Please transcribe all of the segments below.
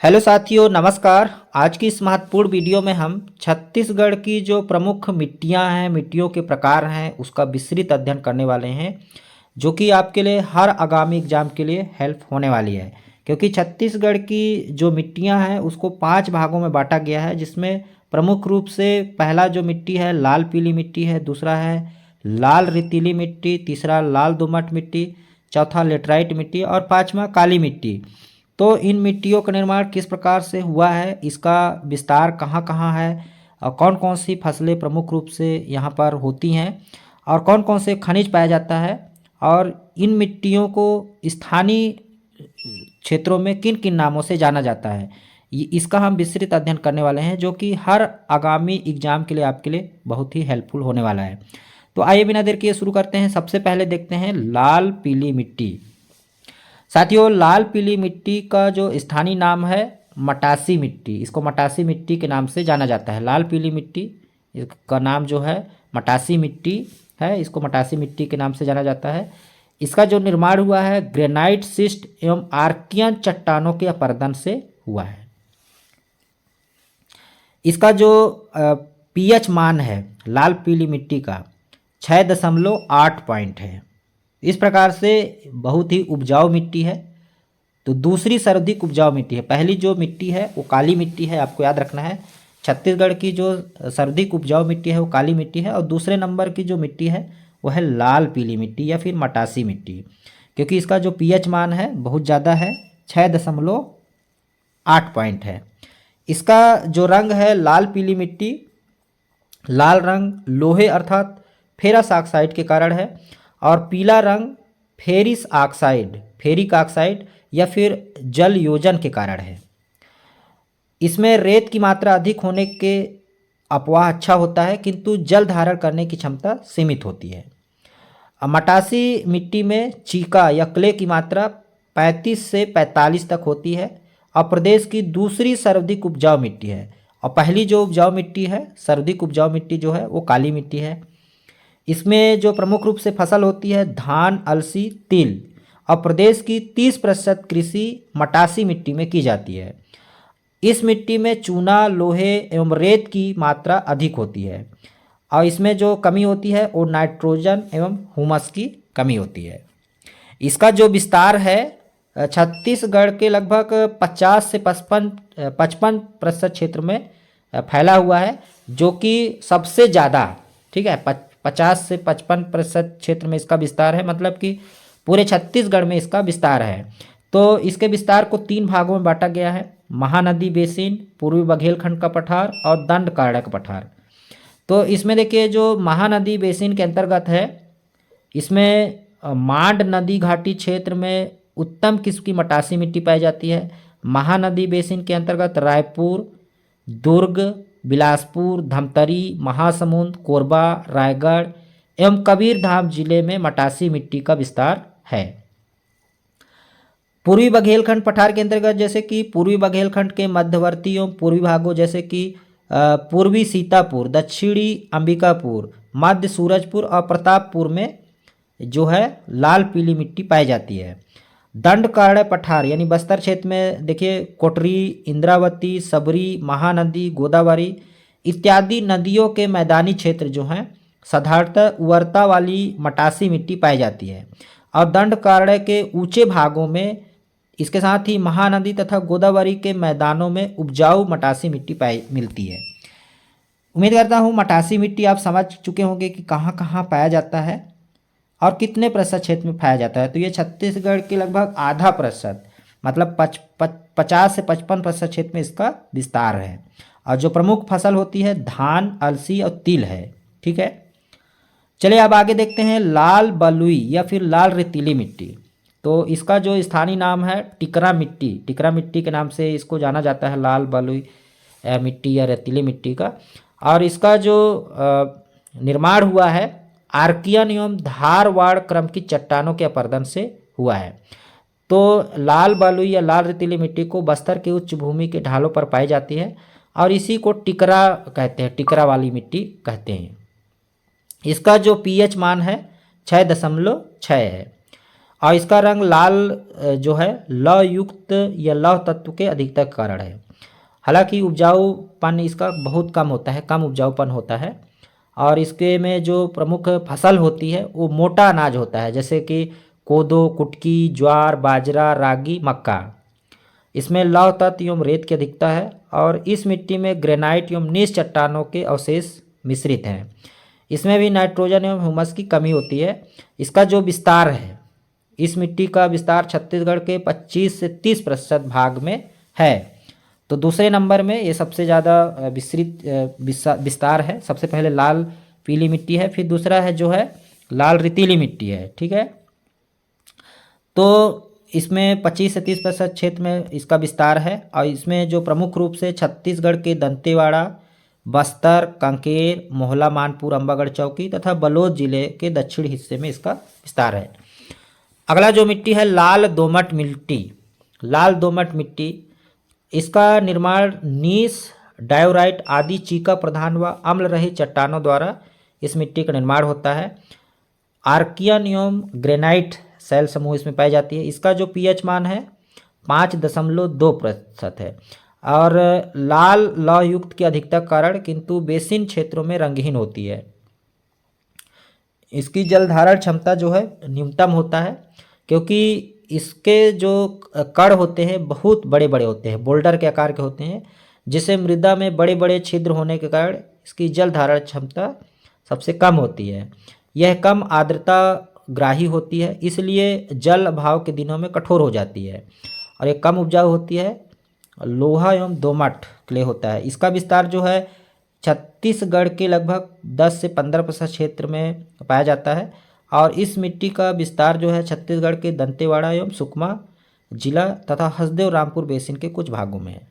Hello साथियों, नमस्कार। आज की इस महत्वपूर्ण वीडियो में हम छत्तीसगढ़ की जो प्रमुख मिट्टियां हैं, मिट्टियों के प्रकार हैं, उसका विस्तृत अध्ययन करने वाले हैं, जो कि आपके लिए हर आगामी एग्जाम के लिए हेल्प होने वाली है। क्योंकि छत्तीसगढ़ की जो मिट्टियां हैं उसको 5 भागों में बांटा गया है, जिसमें प्रमुख रूप से पहला जो मिट्टी है लाल पीली मिट्टी है, दूसरा है लाल रेतीली मिट्टी, तीसरा लाल दोमट मिट्टी, चौथा लेटराइट मिट्टी और पाँचवा काली मिट्टी। तो इन मिट्टियों का निर्माण किस प्रकार से हुआ है, इसका विस्तार कहाँ कहाँ है और कौन कौन सी फसलें प्रमुख रूप से यहाँ पर होती हैं और कौन कौन से खनिज पाया जाता है और इन मिट्टियों को स्थानीय क्षेत्रों में किन किन नामों से जाना जाता है, इसका हम विस्तृत अध्ययन करने वाले हैं, जो कि हर आगामी एग्जाम के लिए आपके लिए बहुत ही हेल्पफुल होने वाला है। तो आइए बिना देर किए शुरू करते हैं। सबसे पहले देखते हैं लाल पीली मिट्टी। साथियों, लाल पीली मिट्टी का जो स्थानीय नाम है मटासी मिट्टी, इसको मटासी मिट्टी के नाम से जाना जाता है। लाल पीली मिट्टी इसका नाम जो है मटासी मिट्टी है, इसको मटासी मिट्टी के नाम से जाना जाता है। इसका जो निर्माण हुआ है ग्रेनाइट सिस्ट एवं आर्कियन चट्टानों के अपरदन से हुआ है। इसका जो पीएच मान है लाल पीली मिट्टी का 6.8 पॉइंट है। इस प्रकार से बहुत ही उपजाऊ मिट्टी है। तो दूसरी सर्वाधिक उपजाऊ मिट्टी है, पहली जो मिट्टी है वो काली मिट्टी है, आपको याद रखना है। छत्तीसगढ़ की जो सर्वाधिक उपजाऊ मिट्टी है वो काली मिट्टी है और दूसरे नंबर की जो मिट्टी है वो है लाल पीली मिट्टी या फिर मटासी मिट्टी, क्योंकि इसका जो पीएच मान है बहुत ज़्यादा है, 6.8 पॉइंट है। इसका जो रंग है लाल पीली मिट्टी, लाल रंग लोहे अर्थात फेरस ऑक्साइड के कारण है और पीला रंग फेरिस ऑक्साइड, फेरिक ऑक्साइड या फिर जल योजन के कारण है। इसमें रेत की मात्रा अधिक होने के अपवाह अच्छा होता है, किंतु जल धारण करने की क्षमता सीमित होती है। मटासी मिट्टी में चीका या क्ले की मात्रा 35 से 45 तक होती है और प्रदेश की दूसरी सर्वाधिक उपजाऊ मिट्टी है। और पहली जो उपजाऊ मिट्टी है, सर्वाधिक उपजाऊ मिट्टी जो है वो काली मिट्टी है। इसमें जो प्रमुख रूप से फसल होती है धान, अलसी, तिल और प्रदेश की 30% कृषि मटासी मिट्टी में की जाती है। इस मिट्टी में चूना, लोहे एवं रेत की मात्रा अधिक होती है और इसमें जो कमी होती है वो नाइट्रोजन एवं हुमस की कमी होती है। इसका जो विस्तार है छत्तीसगढ़ के लगभग 50 से 55% क्षेत्र में फैला हुआ है, जो कि सबसे ज़्यादा, ठीक है, 50 से 55% क्षेत्र में इसका विस्तार है, मतलब कि पूरे छत्तीसगढ़ में इसका विस्तार है। तो इसके विस्तार को 3 भागों में बांटा गया है, महानदी बेसिन, पूर्वी बघेलखंड का पठार और दंडकारण्य का पठार। तो इसमें देखिए जो महानदी बेसिन के अंतर्गत है, इसमें मांड नदी घाटी क्षेत्र में उत्तम किस्म की मटासी मिट्टी पाई जाती है। महानदी बेसिन के अंतर्गत रायपुर, दुर्ग, बिलासपुर, धमतरी, महासमुंद, कोरबा, रायगढ़ एवं कबीरधाम जिले में मटासी मिट्टी का विस्तार है। पूर्वी बघेलखंड पठार के अंतर्गत जैसे कि पूर्वी बघेलखंड के मध्यवर्ती एवं पूर्वी भागों जैसे कि पूर्वी सीतापुर, दक्षिणी अंबिकापुर, मध्य सूरजपुर और प्रतापपुर में जो है लाल पीली मिट्टी पाई जाती है। दंडकारण्य पठार यानी बस्तर क्षेत्र में देखिए कोटरी, इंद्रावती, सबरी, महानदी, गोदावरी इत्यादि नदियों के मैदानी क्षेत्र जो हैं साधारणतः उर्वरता वाली मटासी मिट्टी पाई जाती है और दंडकारण्य के ऊंचे भागों में, इसके साथ ही महानदी तथा गोदावरी के मैदानों में उपजाऊ मटासी मिट्टी पाई मिलती है। उम्मीद करता हूँ मटासी मिट्टी आप समझ चुके होंगे कि कहाँ कहाँ पाया जाता है और कितने प्रतिशत क्षेत्र में पाया जाता है। तो ये छत्तीसगढ़ के लगभग आधा प्रतिशत, मतलब 50 से 55% क्षेत्र में इसका विस्तार है। और जो प्रमुख फसल होती है धान, अलसी और तिल है। ठीक है, चलिए अब आगे देखते हैं लाल बलुई या फिर लाल रेतीली मिट्टी। तो इसका जो स्थानीय नाम है टिकरा मिट्टी, टिकरा मिट्टी के नाम से इसको जाना जाता है, लाल बलुई मिट्टी या रेतीली मिट्टी का। और इसका जो निर्माण हुआ है आर्कियन एवं धारवाड़ क्रम की चट्टानों के अपरदन से हुआ है। तो लाल बलुई या लाल रेतीली मिट्टी को बस्तर के उच्च भूमि के ढालों पर पाई जाती है और इसी को टिकरा कहते हैं, टिकरा वाली मिट्टी कहते हैं। इसका जो पीएच मान है 6.6 है और इसका रंग लाल जो है लौह युक्त या लौह तत्व के अधिकता के कारण है। हालांकि उपजाऊपन इसका बहुत कम होता है, कम उपजाऊपन होता है। और इसके में जो प्रमुख फसल होती है वो मोटा अनाज होता है, जैसे कि कोदो, कुटकी, ज्वार, बाजरा, रागी, मक्का। इसमें लौह तत्व एवं रेत की अधिकता है और इस मिट्टी में ग्रेनाइट एवं नीच चट्टानों के अवशेष मिश्रित हैं। इसमें भी नाइट्रोजन एवं ह्यूमस की कमी होती है। इसका जो विस्तार है, इस मिट्टी का विस्तार छत्तीसगढ़ के 25 से 30% भाग में है। तो दूसरे नंबर में ये सबसे ज़्यादा विस्तार है। सबसे पहले लाल पीली मिट्टी है, फिर दूसरा है जो है लाल रेतीली मिट्टी है। ठीक है, तो इसमें 25 से 30% क्षेत्र में इसका विस्तार है और इसमें जो प्रमुख रूप से छत्तीसगढ़ के दंतेवाड़ा, बस्तर, कांकेर, मोहला, मानपुर, अंबागढ़ चौकी तथा बलौद जिले के दक्षिणी हिस्से में इसका विस्तार है। अगला जो मिट्टी है लाल दोमट मिट्टी। लाल दोमट मिट्टी, इसका निर्माण नीस, डायोराइट आदि चीका प्रधान व अम्ल रहित चट्टानों द्वारा इस मिट्टी का निर्माण होता है। आर्कियन एवं ग्रेनाइट शैल समूह इसमें पाई जाती है। इसका जो पीएच मान है 5.2% है और लाल लौह युक्त की अधिकता कारण किंतु बेसिन क्षेत्रों में रंगहीन होती है। इसकी जल धारण क्षमता जो है न्यूनतम होता है, क्योंकि इसके जो कण होते हैं बहुत बड़े बड़े होते हैं, बोल्डर के आकार के होते हैं, जिसे मृदा में बड़े बड़े छिद्र होने के कारण इसकी जल धारण क्षमता सबसे कम होती है। यह कम आर्द्रता ग्राही होती है, इसलिए जल अभाव के दिनों में कठोर हो जाती है और ये कम उपजाऊ होती है। लोहा एवं दोमट क्ले होता है। इसका विस्तार जो है छत्तीसगढ़ के लगभग 10 से 15% क्षेत्र में पाया जाता है और इस मिट्टी का विस्तार जो है छत्तीसगढ़ के दंतेवाड़ा एवं सुकमा जिला तथा हसदेव रामपुर बेसिन के कुछ भागों में है।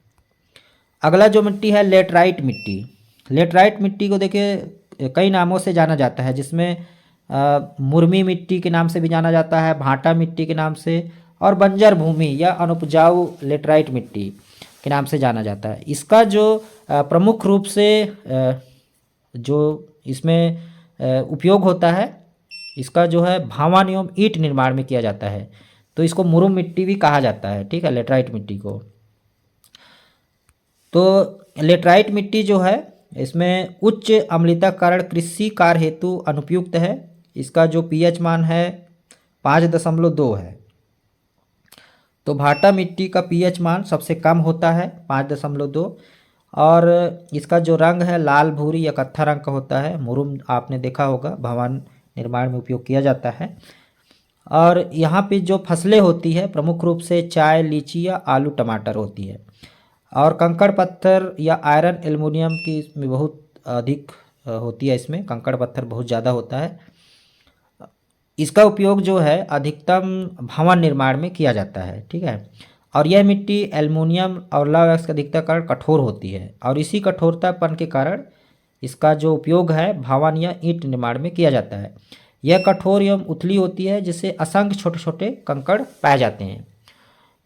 अगला जो मिट्टी है लेटराइट मिट्टी। लेटराइट मिट्टी को देखिए कई नामों से जाना जाता है, जिसमें मुर्मी मिट्टी के नाम से भी जाना जाता है, भाटा मिट्टी के नाम से, और बंजर भूमि या अनुपजाऊ लेटराइट मिट्टी के नाम से जाना जाता है। इसका जो प्रमुख रूप से जो इसमें उपयोग होता है, इसका जो है भवन एवं ईंट निर्माण में किया जाता है, तो इसको मुरुम मिट्टी भी कहा जाता है। ठीक है, लेटराइट मिट्टी को। तो लेटराइट मिट्टी जो है इसमें उच्च अम्लता कारण कृषि कार्य हेतु अनुपयुक्त है। इसका जो पीएच मान है 5.2 है। तो भाटा मिट्टी का पीएच मान सबसे कम होता है 5.2 और इसका जो रंग है लाल भूरी या कत्था रंग का होता है। मुरुम आपने देखा होगा भवन निर्माण में उपयोग किया जाता है। और यहाँ पे जो फसलें होती है प्रमुख रूप से चाय, लीची या आलू टमाटर होती है। और कंकड़ पत्थर या आयरन एल्युमिनियम की इसमें बहुत अधिक होती है। इसमें कंकड़ पत्थर बहुत ज़्यादा होता है। इसका उपयोग जो है अधिकतम भवन निर्माण में किया जाता है। ठीक है, और यह मिट्टी एल्युमिनियम और लौह अयस्क की अधिकता कारण कठोर होती है और इसी कठोरतापन के कारण इसका जो उपयोग है भवन या ईंट निर्माण में किया जाता है। यह कठोर एवं उथली होती है, जिससे असंख्य छोटे छोटे कंकड़ पाए जाते हैं।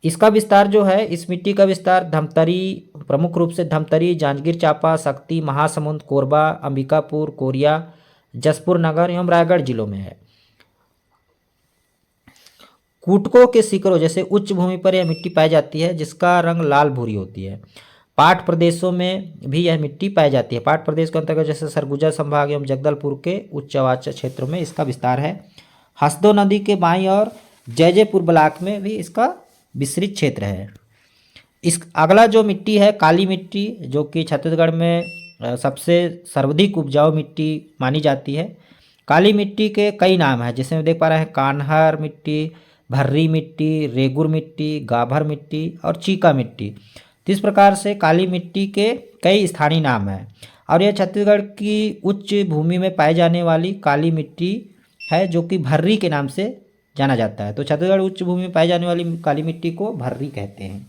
इसका विस्तार जो है, इस मिट्टी का विस्तार धमतरी, प्रमुख रूप से धमतरी, जांजगीर चांपा, शक्ति, महासमुंद, कोरबा, अंबिकापुर, कोरिया, जसपुर नगर एवं रायगढ़ जिलों में है। कूटकों के शिखरों जैसे उच्च भूमि पर यह मिट्टी पाई जाती है, जिसका रंग लाल भूरी होती है। पाट प्रदेशों में भी यह मिट्टी पाई जाती है। पाट प्रदेश के अंतर्गत जैसे सरगुजा संभाग एवं जगदलपुर के उच्चवाच क्षेत्रों में इसका विस्तार है। हसदो नदी के बाईं और जयजयपुर ब्लॉक में भी इसका विस्तृत क्षेत्र है। इस अगला जो मिट्टी है काली मिट्टी, जो कि छत्तीसगढ़ में सबसे सर्वाधिक उपजाऊ मिट्टी मानी जाती है। काली मिट्टी के कई नाम हैं, जिसमें देख पा रहे हैं कान्हर मिट्टी, भर्री मिट्टी, रेगुर मिट्टी, गाभर मिट्टी और चीका मिट्टी। तो इस प्रकार से काली मिट्टी के कई स्थानीय नाम हैं और यह छत्तीसगढ़ की उच्च भूमि में पाई जाने वाली काली मिट्टी है, जो कि भर्री के नाम से जाना जाता है। तो छत्तीसगढ़ उच्च भूमि में पाई जाने वाली काली मिट्टी को भर्री कहते हैं।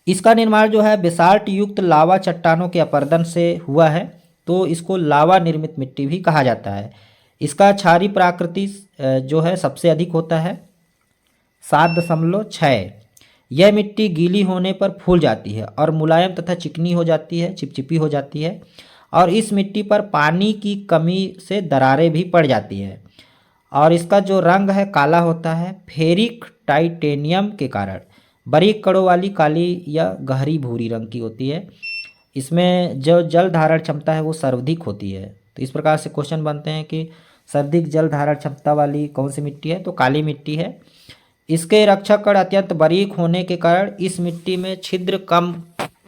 इसका निर्माण जो है बेसाल्ट युक्त लावा चट्टानों के अपरदन से हुआ है, तो इसको लावा निर्मित मिट्टी भी कहा जाता है। इसका क्षारीय प्रकृति जो है सबसे अधिक होता है 7.6। यह मिट्टी गीली होने पर फूल जाती है और मुलायम तथा चिकनी हो जाती है, चिपचिपी हो जाती है और इस मिट्टी पर पानी की कमी से दरारें भी पड़ जाती है और इसका जो रंग है काला होता है फेरिक टाइटेनियम के कारण। बारीक कणों वाली काली या गहरी भूरी रंग की होती है। इसमें जो जल धारण क्षमता है वो सर्वाधिक होती है। तो इस प्रकार से क्वेश्चन बनते हैं कि सर्वाधिक जल धारण क्षमता वाली कौन सी मिट्टी है, तो काली मिट्टी है। इसके रक्षक कण अत्यंत बारीक होने के कारण इस मिट्टी में छिद्र कम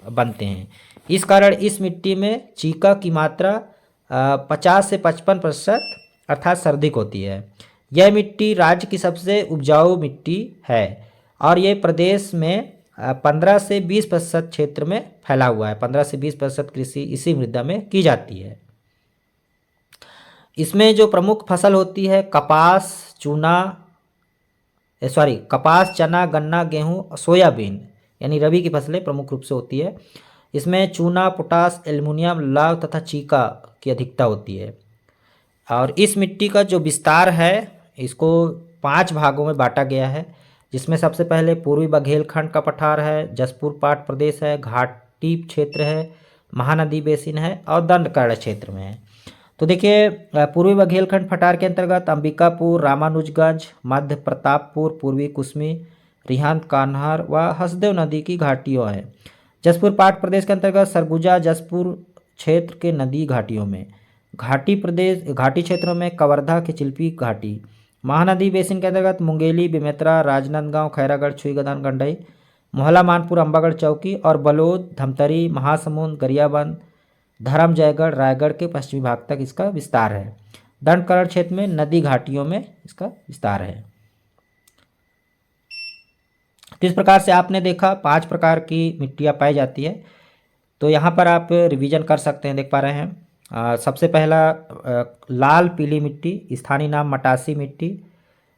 बनते हैं। इस कारण इस मिट्टी में चीका की मात्रा 50 से 55% अर्थात सर्वाधिक होती है। यह मिट्टी राज्य की सबसे उपजाऊ मिट्टी है और ये प्रदेश में 15 से 20% क्षेत्र में फैला हुआ है। 15 से 20% कृषि इसी मृदा में की जाती है। इसमें जो प्रमुख फसल होती है कपास, चना, गन्ना, गेहूं, सोयाबीन यानी रबी की फसलें प्रमुख रूप से होती है। इसमें चूना, पोटास, एल्युमिनियम, लौह तथा चीका की अधिकता होती है। और इस मिट्टी का जो विस्तार है इसको 5 भागों में बांटा गया है, जिसमें सबसे पहले पूर्वी बघेलखंड का पठार है, जसपुर पाट प्रदेश है, घाटी क्षेत्र है, महानदी बेसिन है और दंडकारण्य क्षेत्र में है। तो देखिए पूर्वी बघेलखंड पठार के अंतर्गत अंबिकापुर, रामानुजगंज, मध्य प्रतापपुर, पूर्वी कुसमी, रिहंद, कान्हार व हसदेव नदी की घाटियों है। जसपुर पाट प्रदेश के अंतर्गत सरगुजा, जसपुर क्षेत्र के नदी घाटियों में। घाटी क्षेत्रों में कवर्धा की चिल्पी घाटी। महानदी बेसिन के अंतर्गत मुंगेली, बेमेतरा, राजनांदगांव, खैरागढ़, छुईगदान, गंडई, मोहला, मानपुर, अंबागढ़ चौकी और बलोद, धमतरी, महासमुंद, गरियाबंद, धर्म, जयगढ़, रायगढ़ के पश्चिमी भाग तक इसका विस्तार है। दंडकरण क्षेत्र में नदी घाटियों में इसका विस्तार है। तो इस प्रकार से आपने देखा 5 प्रकार की मिट्टियाँ पाई जाती है। तो यहाँ पर आप रिवीजन कर सकते हैं, देख पा रहे हैं। सबसे पहला लाल पीली मिट्टी, स्थानीय नाम मटासी मिट्टी।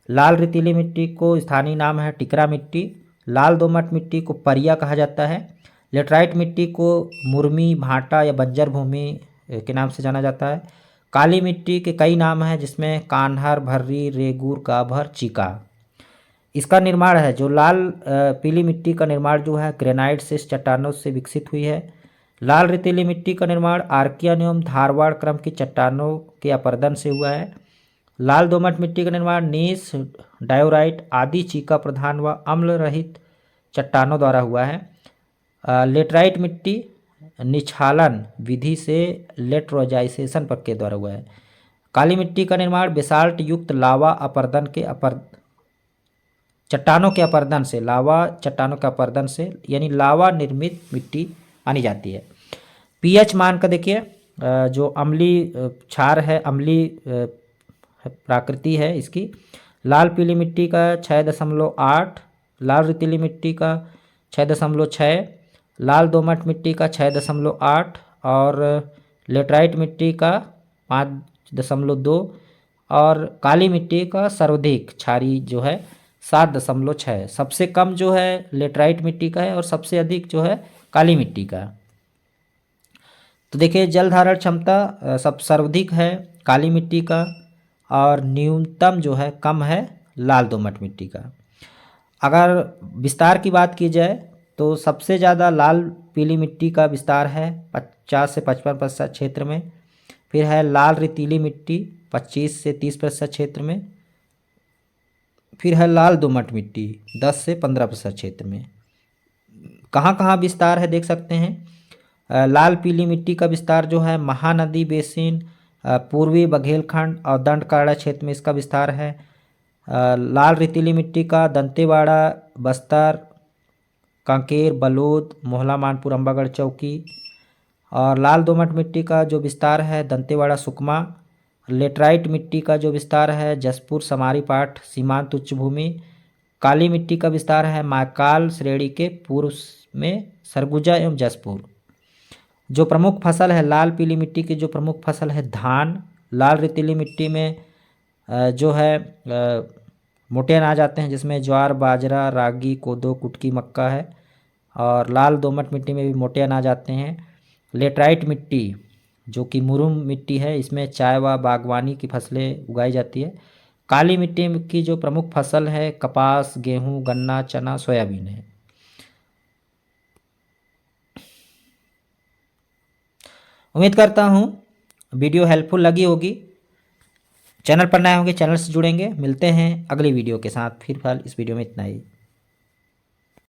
लाल रेतीली मिट्टी को स्थानीय नाम है टिकरा मिट्टी। लाल दोमट मिट्टी को परिया कहा जाता है। लेटराइट मिट्टी को मुर्मी, भाटा या बंजर भूमि के नाम से जाना जाता है। काली मिट्टी के कई नाम हैं, जिसमें कान्हर, भर्री, रेगूर, गाभर, चीका। इसका निर्माण है जो लाल पीली मिट्टी का निर्माण जो है ग्रेनाइट से चट्टानों से विकसित हुई है। लाल रेतीली मिट्टी का निर्माण आर्कियन एवं धारवाड़ क्रम की चट्टानों के अपरदन से हुआ है। लाल दोमट मिट्टी का निर्माण नीस, डायोराइट आदि चीका प्रधान व अम्ल रहित चट्टानों द्वारा हुआ है। लेटराइट मिट्टी निछालन विधि से लेटरोजाइजेशन के द्वारा हुआ है। काली मिट्टी का निर्माण बेसाल्ट युक्त लावा अपरदन के चट्टानों के अपरदन से, लावा चट्टानों के अपरदन से यानी लावा निर्मित मिट्टी मानी जाती है। पीएच मान का देखिए, जो अम्लीय क्षार है, अम्लीय प्रकृति है इसकी। लाल पीली मिट्टी का 6.8, लाल रेतीली मिट्टी का 6.6, लाल दोमट मिट्टी का 6.8 और लेटराइट मिट्टी का 5.2 और काली मिट्टी का सर्वाधिक क्षारीय जो है 7.6। सबसे कम जो है लेटराइट मिट्टी का है और सबसे अधिक जो है काली मिट्टी का। तो देखिए जल धारण क्षमता सब सर्वाधिक है काली मिट्टी का और न्यूनतम जो है कम है लाल दोमट मिट्टी का। अगर विस्तार की बात की जाए तो सबसे ज़्यादा लाल पीली मिट्टी का विस्तार है 50 से 55% क्षेत्र में। फिर है लाल रेतीली मिट्टी 25 से 30% क्षेत्र में। फिर है लाल दोमट मिट्टी 10 से 15% क्षेत्र में। कहाँ कहाँ विस्तार है देख सकते हैं। लाल पीली मिट्टी का विस्तार जो है महानदी बेसिन, पूर्वी बघेलखंड और दंडकारण्य क्षेत्र में इसका विस्तार है। लाल रेतीली मिट्टी का दंतेवाड़ा, बस्तर, कांकेर, बलोद, मोहला, मानपुर, अंबागढ़ चौकी। और लाल दोमट मिट्टी का जो विस्तार है दंतेवाड़ा, सुकमा। लेटराइट मिट्टी का जो विस्तार है जसपुर, समारी पाठ, सीमांत उच्च भूमि। काली मिट्टी का विस्तार है महाकाल श्रेणी के पूर्व में सरगुजा एवं जसपुर। जो प्रमुख फसल है लाल पीली मिट्टी की जो प्रमुख फसल है धान। लाल रेतीली मिट्टी में जो है मोटे अनाज आते हैं, जिसमें ज्वार, बाजरा, रागी, कोदो, कुटकी, मक्का है। और लाल दोमट मिट्टी में भी मोटे अनाज आते हैं। लेटराइट मिट्टी जो कि मुरुम मिट्टी है, इसमें चाय व बागवानी की फसलें उगाई जाती है। काली मिट्टी की जो प्रमुख फसल है कपास, गेहूं, गन्ना, चना, सोयाबीन है। उम्मीद करता हूँ वीडियो हेल्पफुल लगी होगी। चैनल पर नए होंगे चैनल से जुड़ेंगे। मिलते हैं अगली वीडियो के साथ। फिलहाल इस वीडियो में इतना ही।